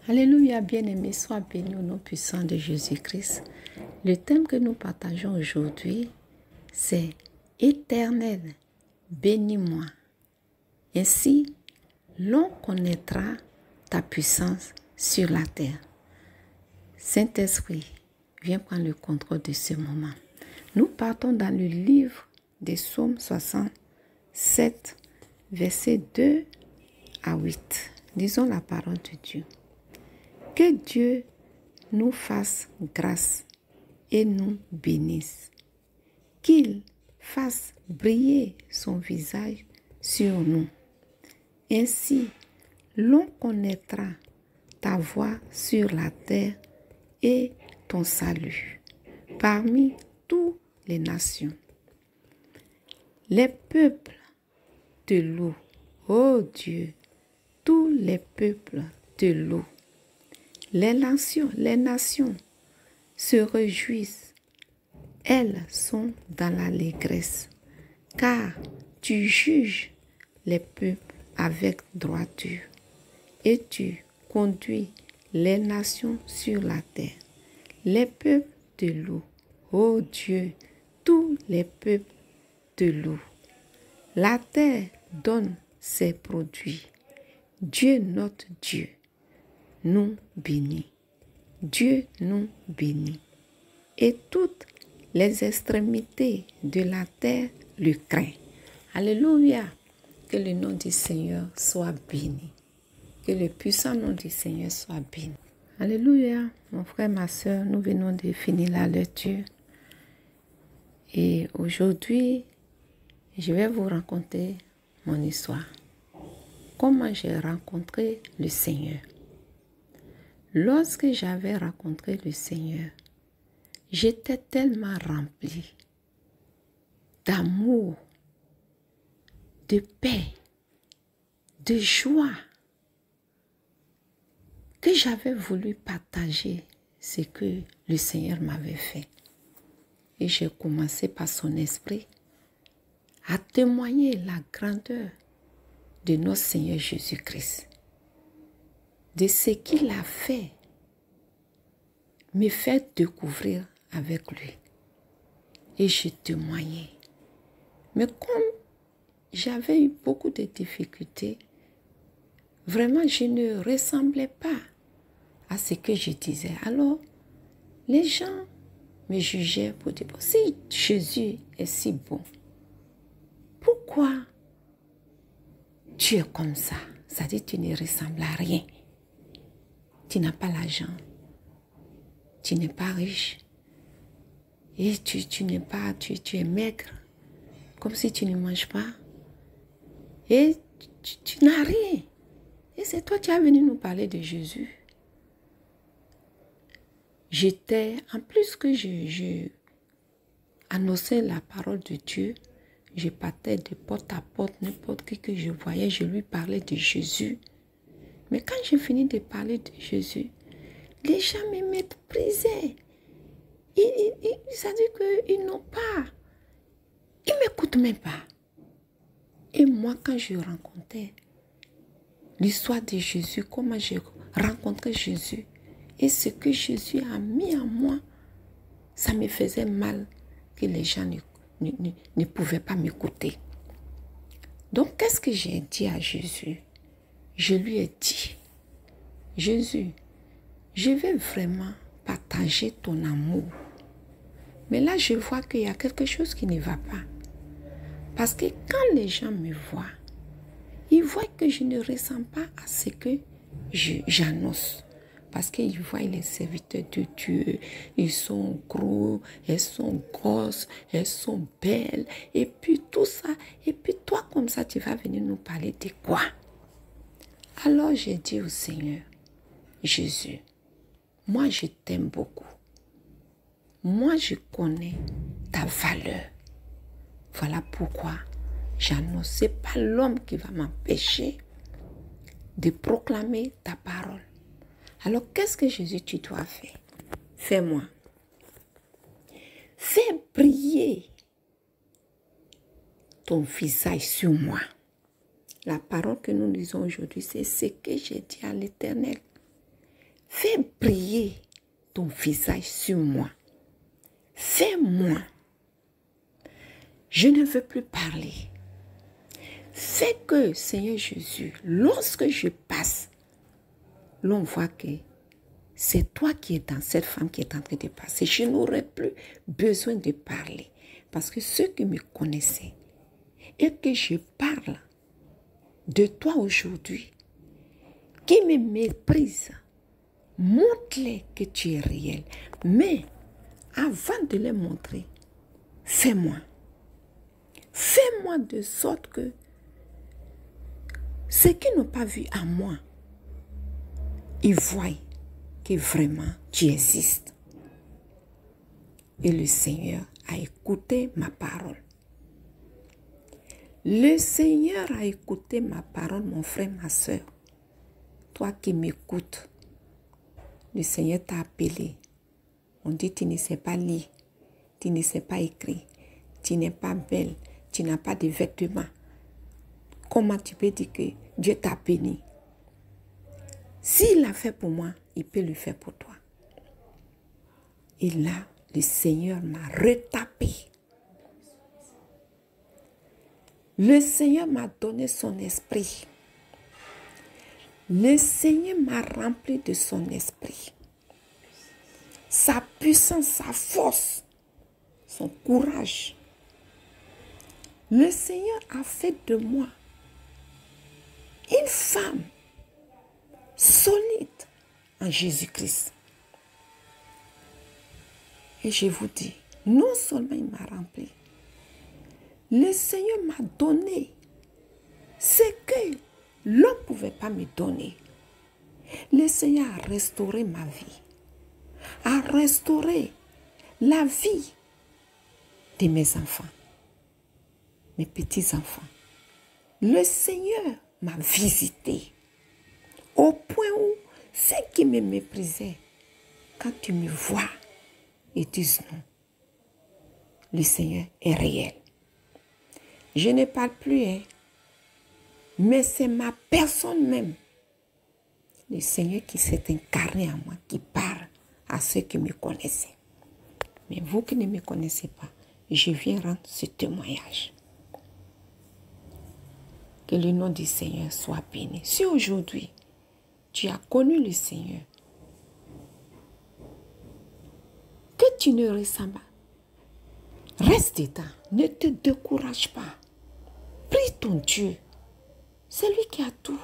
Alléluia, bien-aimé, sois béni au nom puissant de Jésus-Christ. Le thème que nous partageons aujourd'hui, c'est « Éternel, bénis-moi ». Ainsi, l'on connaîtra ta puissance sur la terre. Saint-Esprit, viens prendre le contrôle de ce moment. Nous partons dans le livre des Psaumes 67, versets 2 à 8. Lisons la parole de Dieu. Que Dieu nous fasse grâce et nous bénisse. Qu'il fasse briller son visage sur nous. Ainsi, l'on connaîtra ta voix sur la terre et ton salut parmi toutes les nations. Les peuples te louent, ô Dieu, tous les peuples te louent. Les nations se réjouissent, elles sont dans l'allégresse, car tu juges les peuples avec droiture et tu conduis les nations sur la terre. Les peuples te louent, ô Dieu, tous les peuples te louent. La terre donne ses produits. Dieu, notre Dieu, nous bénit. Dieu nous bénit. Et toutes les extrémités de la terre le craignent. Alléluia. Que le nom du Seigneur soit béni. Que le puissant nom du Seigneur soit béni. Alléluia. Mon frère, ma soeur, nous venons de finir la lecture. Et aujourd'hui, je vais vous raconter mon histoire. Comment j'ai rencontré le Seigneur. Lorsque j'avais rencontré le Seigneur, j'étais tellement remplie d'amour, de paix, de joie, que j'avais voulu partager ce que le Seigneur m'avait fait. Et j'ai commencé par son esprit à témoigner la grandeur de notre Seigneur Jésus-Christ, de ce qu'il a fait, me fait découvrir avec lui. Et je témoignais. Mais comme j'avais eu beaucoup de difficultés, vraiment je ne ressemblais pas à ce que je disais. Alors, les gens me jugeaient pour dire, si Jésus est si bon, pourquoi tu es comme ça? Ça dit, tu ne ressembles à rien. Tu n'as pas l'argent. Tu n'es pas riche. Et tu n'es pas, tu es maigre. Comme si tu ne manges pas. Et tu n'as rien. Et c'est toi qui as venu nous parler de Jésus. J'étais, en plus que je annonçais la parole de Dieu, je partais de porte à porte, n'importe qui que je voyais, je lui parlais de Jésus. Mais quand j'ai fini de parler de Jésus, les gens me méprisaient. Ça dit qu'ils n'ont pas. Ils ne m'écoutent même pas. Et moi, quand je rencontrais l'histoire de Jésus, comment j'ai rencontré Jésus, et ce que Jésus a mis en moi, ça me faisait mal que les gens ne pouvaient pas m'écouter. Donc, qu'est-ce que j'ai dit à Jésus? Je lui ai dit, Jésus, je vais vraiment partager ton amour. Mais là, je vois qu'il y a quelque chose qui ne va pas. Parce que quand les gens me voient, ils voient que je ne ressens pas à ce que j'annonce. Parce qu'ils voient les serviteurs de Dieu, ils sont gros, elles sont grosses, elles sont belles, et puis tout ça. Et puis toi, comme ça, tu vas venir nous parler de quoi? Alors j'ai dit au Seigneur, Jésus, moi je t'aime beaucoup. Moi je connais ta valeur. Voilà pourquoi j'annonce. Ce n'est pas l'homme qui va m'empêcher de proclamer ta parole. Alors, qu'est-ce que Jésus, tu dois faire? Fais-moi. Fais briller ton visage sur moi. La parole que nous lisons aujourd'hui, c'est ce que j'ai dit à l'Éternel. Fais briller ton visage sur moi. Fais-moi. Je ne veux plus parler. Fais que, Seigneur Jésus, lorsque je passe, l'on voit que c'est toi qui es dans cette femme qui est en train de passer. Je n'aurai plus besoin de parler. Parce que ceux qui me connaissaient et que je parle de toi aujourd'hui, qui me méprisent, montre-les que tu es réel. Mais avant de les montrer, fais-moi. Fais-moi de sorte que ceux qui n'ont pas vu à moi, ils voient que vraiment tu existes. Et le Seigneur a écouté ma parole. Le Seigneur a écouté ma parole, mon frère, ma soeur. Toi qui m'écoutes, le Seigneur t'a appelé. On dit tu ne sais pas lire, tu ne sais pas écrire, tu n'es pas belle, tu n'as pas de vêtements. Comment tu peux dire que Dieu t'a béni? S'il l'a fait pour moi, il peut le faire pour toi. Et là, le Seigneur m'a retapé. Le Seigneur m'a donné son esprit. Le Seigneur m'a rempli de son esprit. Sa puissance, sa force, son courage. Le Seigneur a fait de moi une femme solide en Jésus-Christ. Et je vous dis, non seulement il m'a rempli, le Seigneur m'a donné ce que l'homme ne pouvait pas me donner. Le Seigneur a restauré ma vie, a restauré la vie de mes enfants, mes petits-enfants. Le Seigneur m'a visité au point où ceux qui me méprisaient, quand tu me vois, ils disent non, le Seigneur est réel. Je ne parle plus, hein, mais c'est ma personne même, le Seigneur qui s'est incarné en moi, qui parle à ceux qui me connaissaient. Mais vous qui ne me connaissez pas, je viens rendre ce témoignage. Que le nom du Seigneur soit béni. Si aujourd'hui, tu as connu le Seigneur, que tu ne ressens pas, reste dedans, ne te décourage pas. Prie ton Dieu. C'est lui qui a tout.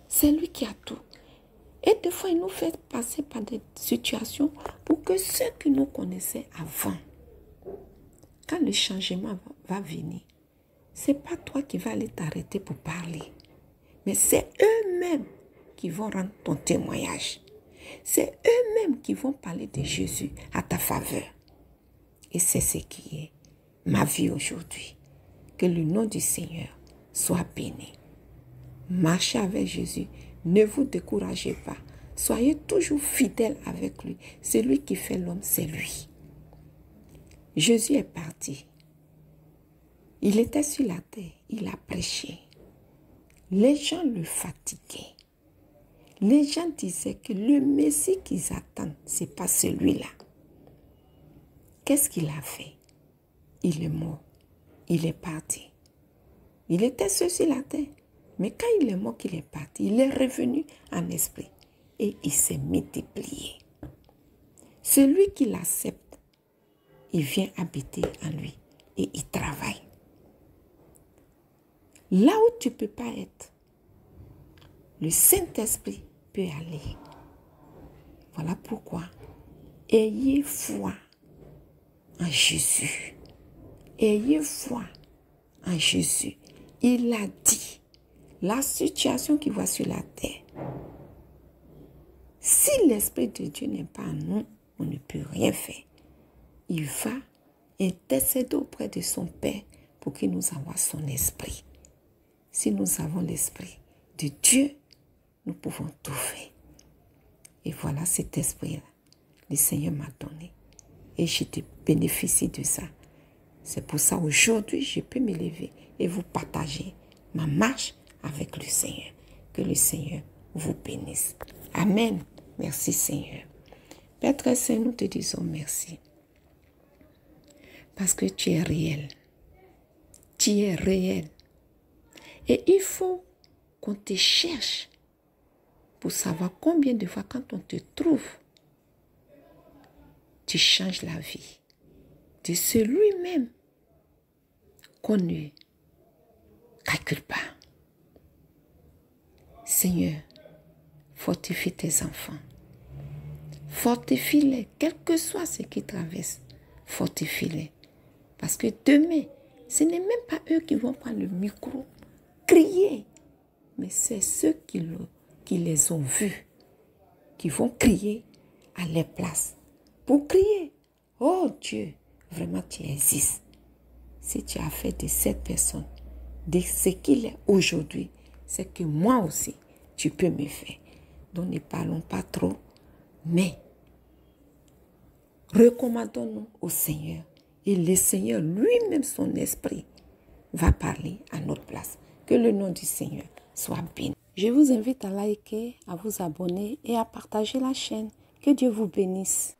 C'est lui qui a tout. Et des fois, il nous fait passer par des situations pour que ceux qui nous connaissaient avant, quand le changement va venir, ce n'est pas toi qui vas aller t'arrêter pour parler, mais c'est eux-mêmes qui vont rendre ton témoignage. C'est eux-mêmes qui vont parler de Jésus à ta faveur. Et c'est ce qui est ma vie aujourd'hui. Que le nom du Seigneur soit béni. Marchez avec Jésus. Ne vous découragez pas. Soyez toujours fidèles avec lui. C'est lui qui fait l'homme, c'est lui. Jésus est parti. Il était sur la terre. Il a prêché. Les gens le fatiguaient. Les gens disaient que le Messie qu'ils attendent, ce n'est pas celui-là. Qu'est-ce qu'il a fait? Il est mort. Il est parti. Il était seul sur la terre. Mais quand il est mort, qu'il est parti, il est revenu en esprit. Et il s'est multiplié. Celui qui l'accepte, il vient habiter en lui. Et il travaille. Là où tu ne peux pas être, le Saint-Esprit peut aller. Voilà pourquoi. Ayez foi en Jésus. Ayez foi en Jésus. Il a dit, la situation qui va sur la terre, si l'Esprit de Dieu n'est pas en nous, on ne peut rien faire. Il va intercéder auprès de son Père pour qu'il nous envoie son Esprit. Si nous avons l'Esprit de Dieu, nous pouvons tout faire. Et voilà cet esprit-là, le Seigneur m'a donné. Et je te bénéficie de ça. C'est pour ça aujourd'hui, je peux me lever et vous partager ma marche avec le Seigneur. Que le Seigneur vous bénisse. Amen. Merci Seigneur. Père très saint, nous te disons merci. Parce que tu es réel. Tu es réel. Et il faut qu'on te cherche pour savoir combien de fois quand on te trouve, tu changes la vie de celui-même qu'on ne calcule pas. Seigneur, fortifie tes enfants. Fortifie-les, quel que soit ce qu'ils traversent. Fortifie-les. Parce que demain, ce n'est même pas eux qui vont prendre le micro, crier. Mais c'est ceux qui les ont vus, qui vont crier à leur place. Pour crier, oh Dieu, vraiment tu existes. Si tu as fait de cette personne, de ce qu'il est aujourd'hui, c'est que moi aussi, tu peux me faire. Donc ne parlons pas trop, mais recommandons-nous au Seigneur. Et le Seigneur lui-même, son esprit, va parler à notre place. Que le nom du Seigneur soit béni. Je vous invite à liker, à vous abonner et à partager la chaîne. Que Dieu vous bénisse.